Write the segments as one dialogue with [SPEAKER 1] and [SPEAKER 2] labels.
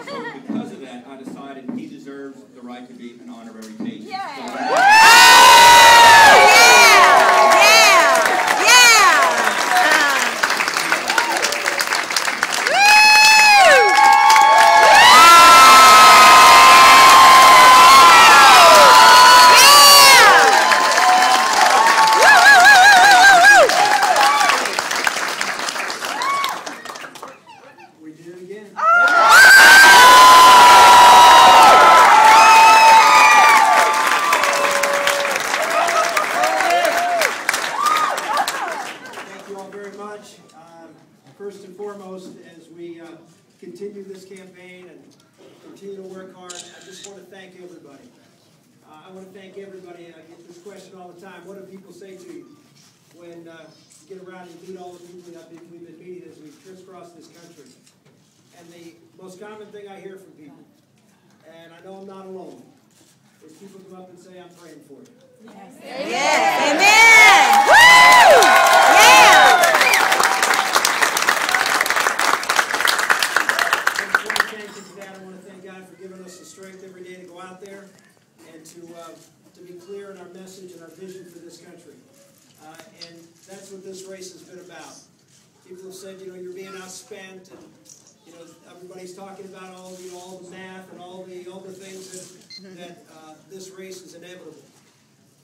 [SPEAKER 1] So because of that, I decided he deserves the right to be an honorary Cajun.
[SPEAKER 2] Yeah.
[SPEAKER 1] So,
[SPEAKER 3] First and foremost, as we continue this campaign and continue to work hard, I just want to thank everybody. I want to thank everybody. I get this question all the time. What do people say to you when you get around and meet all the people we've been meeting as we crisscross this country? And the most common thing I hear from people, and I know I'm not alone, is people come up and say, "I'm praying for you."
[SPEAKER 2] Yes.
[SPEAKER 4] Yes. Amen. Woo! Yeah.
[SPEAKER 3] I want to thank God for giving us the strength every day to go out there and to be clear in our message and our vision for this country. And that's what this race has been about. People have said, you're being outspent, and everybody's talking about all the math and all the things that this race is inevitable.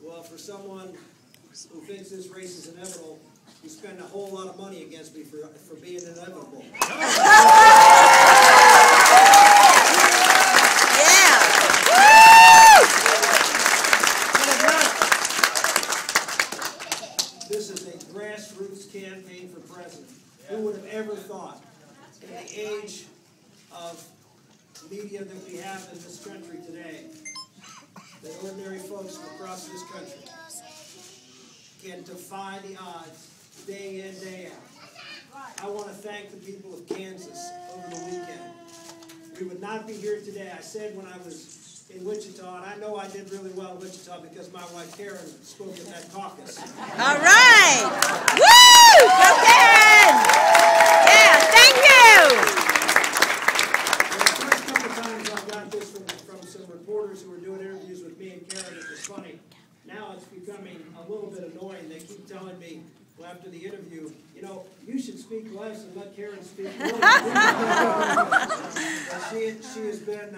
[SPEAKER 3] Well, for someone who thinks this race is inevitable, you spend a whole lot of money against me for being inevitable. This is a grassroots campaign for president. Who would have ever thought, in the age of media that we have in this country today, that ordinary folks from across this country can defy the odds day in, day out. I want to thank the people of Kansas over the weekend. We would not be here today. I said when I was in Wichita, and I know I did really well in Wichita because my wife Karen spoke at that caucus.
[SPEAKER 4] All right. Woo! Go Karen! Yeah, thank you!
[SPEAKER 3] The first couple of times I got this from some reporters who were doing interviews with me and Karen, it was funny. Now it's becoming a little bit annoying. They keep telling me, well, after the interview, you should speak less and let Karen speak more. She has been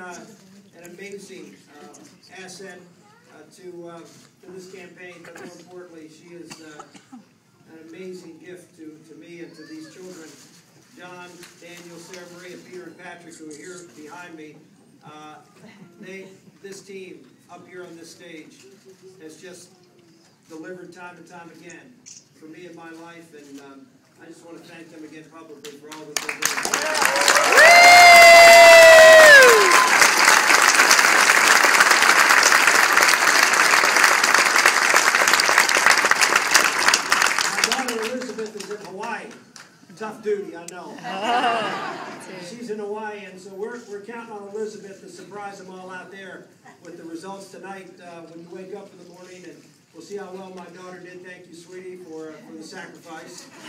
[SPEAKER 3] an amazing asset to this campaign, but more importantly, she is an amazing gift to me and to these children. John, Daniel, Sarah Maria, Peter, and Patrick, who are here behind me, this team up here on this stage has just delivered time and time again for me in my life, and I just want to thank them again publicly for all that they're doing. Tough duty, I know. She's in Hawaii, and so we're counting on Elizabeth to surprise them all out there with the results tonight when you wake up in the morning, and we'll see how well my daughter did. Thank you, sweetie, for the sacrifice. Of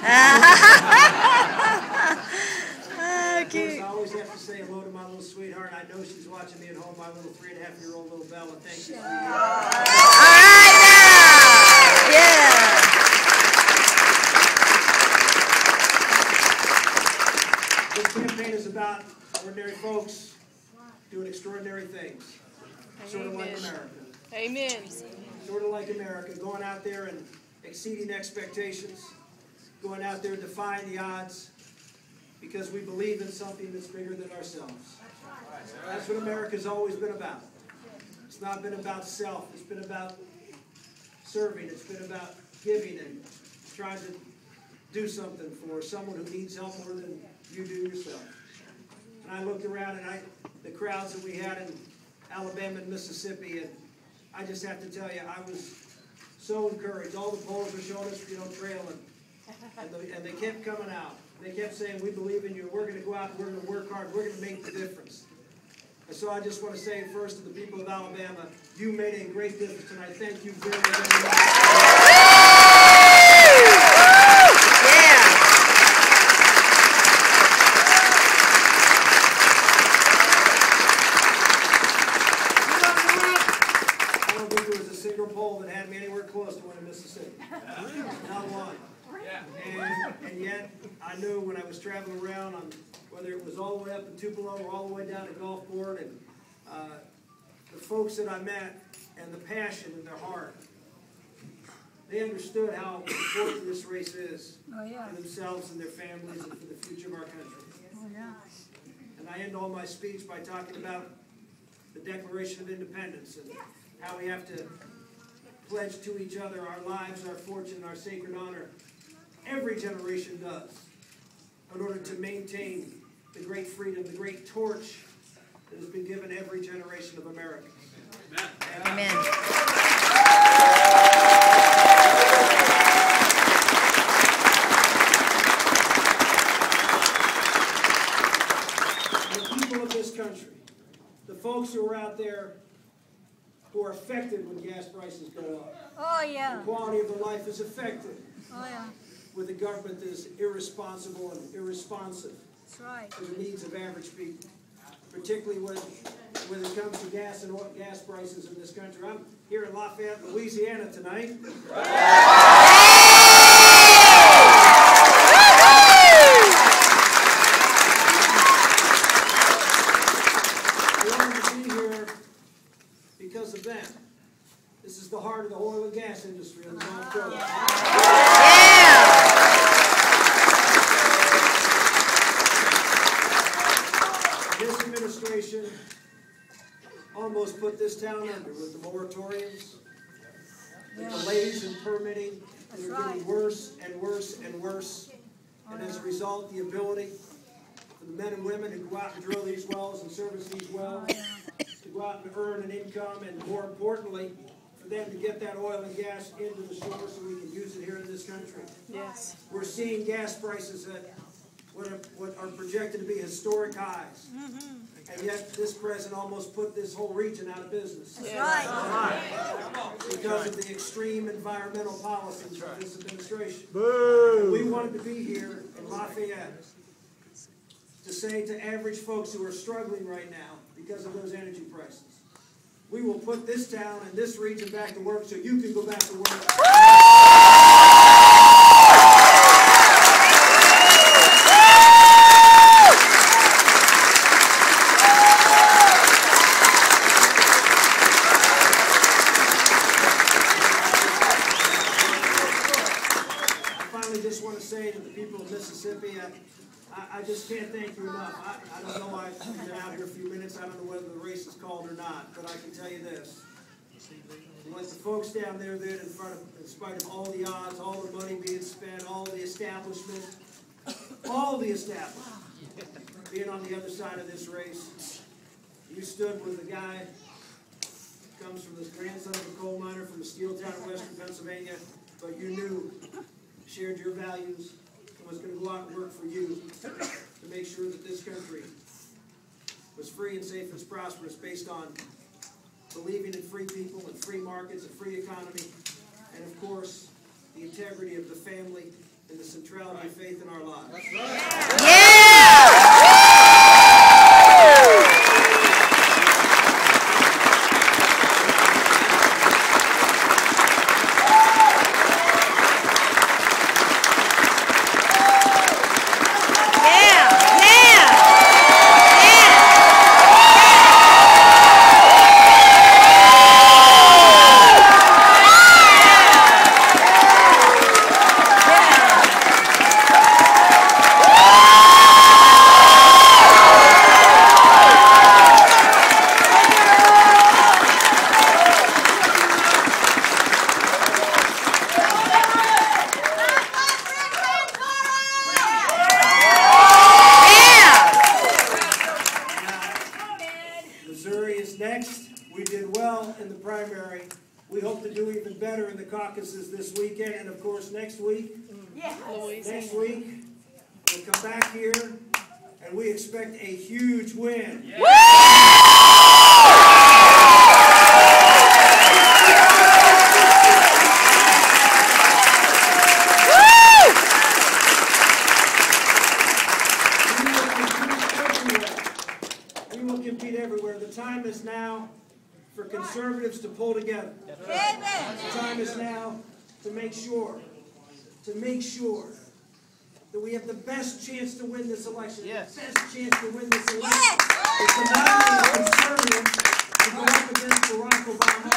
[SPEAKER 3] course, I always have to say hello to my little sweetheart. I know she's watching me at home, my little 3.5-year-old little Bella. Thank you, sweetie.
[SPEAKER 4] All right now! Yeah!
[SPEAKER 3] This campaign is about ordinary folks doing extraordinary things. Sort of like America.
[SPEAKER 2] Amen.
[SPEAKER 3] Sort of like America, going out there and exceeding expectations, going out there defying the odds, because we believe in something that's bigger than ourselves. That's what America's always been about. It's not been about self. It's been about serving. It's been about giving and trying to do something for someone who needs help more than you do yourself. And I looked around and the crowds that we had in Alabama and Mississippi, and I just have to tell you, I was so encouraged. All the polls were showing us, trailing. And they kept coming out. They kept saying, we believe in you. We're going to go out and we're going to work hard. We're going to make the difference. And so I just want to say first to the people of Alabama, you made a great difference tonight. Thank you very, very much. city. Not one. And yet, I knew when I was traveling around, whether it was all the way up in Tupelo or all the way down to Gulfport, and the folks that I met and the passion in their heart, they understood how important this race is for themselves and their families and for the future of our country. And I end all my speech by talking about the Declaration of Independence and how we have to pledge to each other our lives, our fortune, our sacred honor. Every generation does, in order to maintain the great freedom, the great torch that has been given every generation of Americans.
[SPEAKER 4] Amen.
[SPEAKER 3] The people of this country, the folks who are out there who are affected when gas prices go up.
[SPEAKER 4] Oh, yeah.
[SPEAKER 3] The quality of their life is affected
[SPEAKER 4] Oh, yeah.
[SPEAKER 3] with a government that is irresponsible and irresponsive
[SPEAKER 4] That's right.
[SPEAKER 3] to the needs of average people, particularly when it comes to gas and oil, gas prices in this country. I'm here in Lafayette, Louisiana tonight. We wanted to be here because of them. This is the heart of the oil and gas industry on the Gulf Coast. This administration almost put this town under with the moratoriums, the delays in permitting. They're getting worse and worse and worse. And as a result, the ability for the men and women to go out and drill these wells and service these wells, to go out and earn an income, and more importantly, for them to get that oil and gas into the shore so we can use it here in this country.
[SPEAKER 4] Yes.
[SPEAKER 3] We're seeing gas prices at what are projected to be historic highs. And yet this president almost put this whole region out of business.
[SPEAKER 4] That's right.
[SPEAKER 3] Because of the extreme environmental policies of this administration. Boo! We wanted to be here in Lafayette to say to average folks who are struggling right now because of those energy prices, we will put this town and this region back to work so you can go back to work. Just want to say to the people of Mississippi, I just can't thank you enough. I don't know, I've been out here a few minutes, I don't know whether the race is called or not, but I can tell you this. What the folks down there did in spite of all the odds, all the money being spent, all the establishment being on the other side of this race, you stood with a guy who comes from the grandson of a coal miner from a steel town in western Pennsylvania, but you knew shared your values, and was going to go out and work for you to make sure that this country was free and safe and prosperous based on believing in free people and free markets, a free economy, and of course, the integrity of the family and the centrality of faith in our lives. That's right.
[SPEAKER 4] Yeah!
[SPEAKER 3] Caucuses this weekend, and of course next week, we'll come back here and we expect a huge win. Yeah. We will compete everywhere. The time is now for conservatives to pull together. The time is now to make sure that we have the best chance to win this election.
[SPEAKER 2] Yes.
[SPEAKER 3] The best chance to win this election is to nominate a conservative to go up against Barack Obama.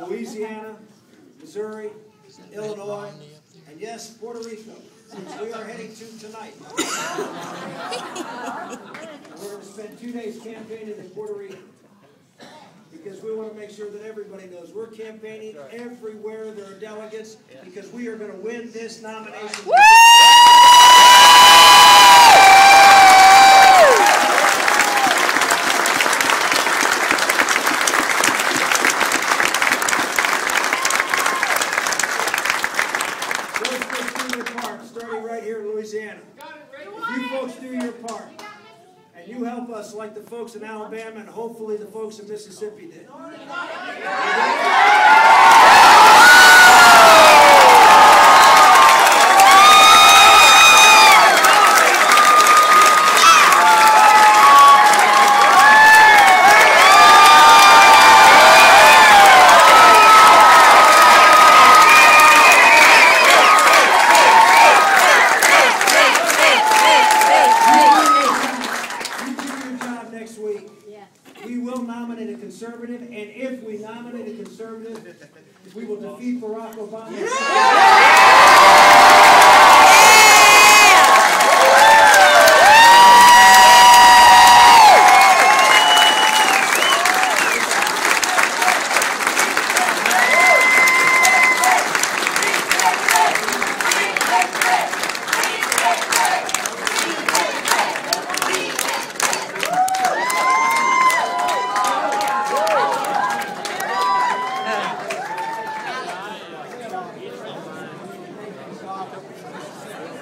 [SPEAKER 3] Louisiana, Missouri, Illinois, and yes, Puerto Rico, which we are heading to tonight. We're going to spend 2 days campaigning in Puerto Rico because we want to make sure that everybody knows we're campaigning everywhere there are delegates because we are going to win this nomination. Starting right here in Louisiana. If you folks do your part, and you help us like the folks in Alabama and hopefully the folks in Mississippi did. We will nominate a conservative, and if we nominate a conservative, we will defeat Barack Obama.